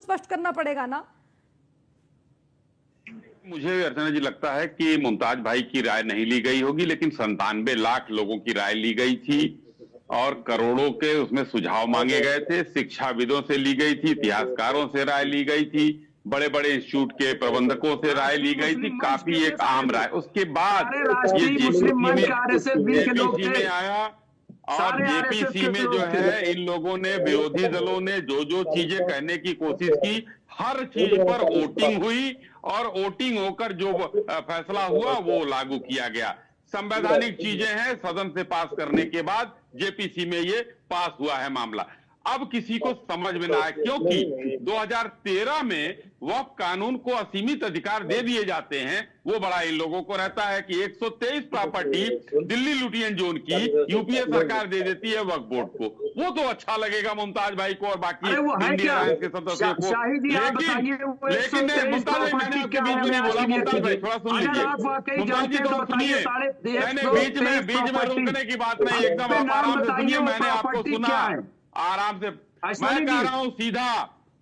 स्पष्ट करना पड़ेगा ना। मुझे अर्चना जी लगता है कि मुमताज भाई की राय नहीं ली गई होगी, लेकिन 97 लाख लोगों की राय ली गई थी और करोड़ों के उसमें सुझाव मांगे गए थे। शिक्षाविदों से ली गई थी, इतिहासकारों से राय ली गई थी, बड़े बड़े इंस्टीट्यूट के प्रबंधकों से राय ली गई थी, काफी एक आम राय। उसके बाद ये जेपीसी में आया और जेपीसी में जो है इन लोगों ने, विरोधी दलों ने जो जो चीजें कहने की कोशिश की, हर चीज पर वोटिंग हुई और वोटिंग होकर जो फैसला हुआ वो लागू किया गया। संवैधानिक चीजें हैं, सदन से पास करने के बाद जेपीसी में ये पास हुआ है मामला। अब किसी को समझ में ना आए, क्योंकि 2013 में वक्फ कानून को असीमित अधिकार दे दिए जाते हैं। वो बड़ा इन लोगों को रहता है कि 123 प्रॉपर्टी दिल्ली लुटियन जोन की यूपीए सरकार दे देती है वक्फ बोर्ड को। वो तो अच्छा लगेगा मुमताज भाई को और बाकी इंडियन अलायंस के सदस्यों को। लेकिन मुमताज भाई, मैंने आपके बीच में नहीं बोला। मुमताज भाई थोड़ा सुन लीजिए। मुमताज जी थोड़ा सुनिए, मैंने बीच में रोकने की बात नहीं, एकदम आप आराम से सुनिए। मैंने आपको सुना आराम से। मैं कह रहा हूं सीधा,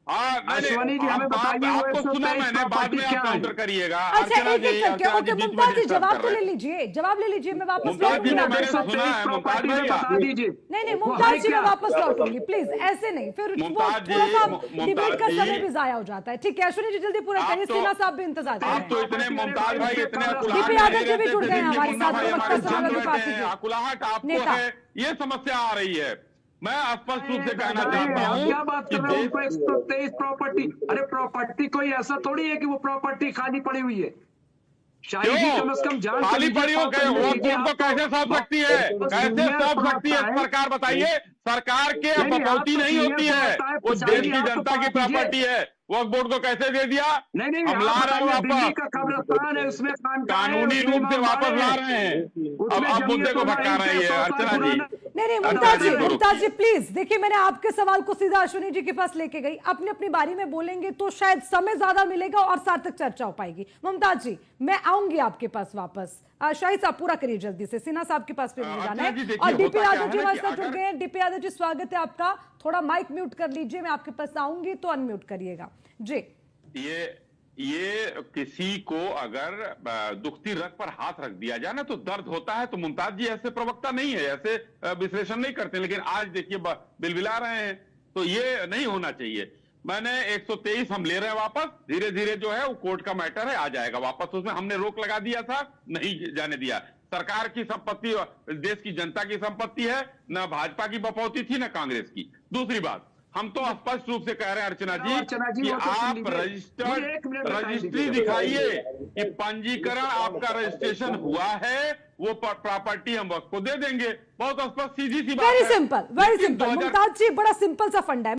अश्वनी जी हमें बताइए, आपको सुना मैंने, बाद में आप काउंटर करिएगा। अच्छा एक एक करके, ओके मुमताज जी जवाब तो ले लीजिए, जवाब ले लीजिए, मैं वापस लौटूंगी। नहीं मुमताज जी मैं वापस लौटूंगी प्लीज, ऐसे नहीं, फिर थोड़ा सा डिबेट का समय भी जाया हो जाता है। ठीक है अश्विनी जी जल्दी पूरा करिए, सिन्हा साहब भी इंतजार कर रहे हैं। तो इतने मुमताज भाई इतने डीपी यादव जी भी जुड़ गए हैं हमारे साथ, प्रवक्ता समाजवादी पार्टी के अकुलाहट आपको है, ये समस्या आ रही है। मैं स्पष्ट रूप से कहना चाहता हूँ, क्या बात कर रहा हूँ, 123 प्रॉपर्टी, अरे प्रॉपर्टी कोई ऐसा थोड़ी है कि वो प्रॉपर्टी खाली पड़ी हुई है। शायद ही कम से कम जान खाली पड़ी हो गए, वो तो कैसे सौंप सकती है, कैसे सौंप सकती है सरकार, बताइए। सरकार के बकौती नहीं होती है, वो देश की जनता की प्रॉपर्टी है। वक्फ बोर्ड को कैसे दे दिया? नहीं हम ला रहे हैं दिल्ली का कब्रिस्तान है, उसमें कानूनी रूप से वापस ला रहे हैं। अब मुद्दे को भटका रही है अर्चना जी। नहीं मुमताज जी प्लीज देखिए, मैंने आपके सवाल को सीधा अश्विनी जी के पास लेके गई। अपनी अपनी बारी में बोलेंगे तो शायद समय ज्यादा मिलेगा और सार्थक चर्चा हो पाएगी। मुमताज जी मैं आऊंगी आपके पास वापस। शाहिद साहब पूरा करिए जल्दी से, सिन्हा साहब के पास फिर जाना है। और डीपी यादव जी हमारे साथ जुड़ गए हैं। डीपी यादव जी स्वागत है आपका, थोड़ा माइक म्यूट कर लीजिए, मैं आपके पास आऊंगी तो अनम्यूट करिएगा जी। ये किसी को अगर दुखती रग पर हाथ रख दिया जाए ना तो दर्द होता है। तो मुमताज जी ऐसे प्रवक्ता नहीं है, ऐसे विश्लेषण नहीं करते, लेकिन आज देखिए बिलबिला रहे हैं, तो ये नहीं होना चाहिए। मैंने 123 हम ले रहे हैं वापस, धीरे धीरे जो है वो कोर्ट का मैटर है, आ जाएगा वापस। उसमें हमने रोक लगा दिया था, नहीं जाने दिया। सरकार की संपत्ति, देश की जनता की संपत्ति है, न भाजपा की बपौती थी न कांग्रेस की। दूसरी बात, हम तो स्पष्ट रूप से कह रहे हैं अर्चना जी कि आप रजिस्ट्री दिखाइए कि पंजीकरण आपका रजिस्ट्रेशन हुआ है, वो प्रॉपर्टी हम वक्त को दे देंगे। बहुत स्पष्ट सीधी सी बात है। वेरी सिंपल मुमताज जी, बड़ा सिंपल सा फंडा है।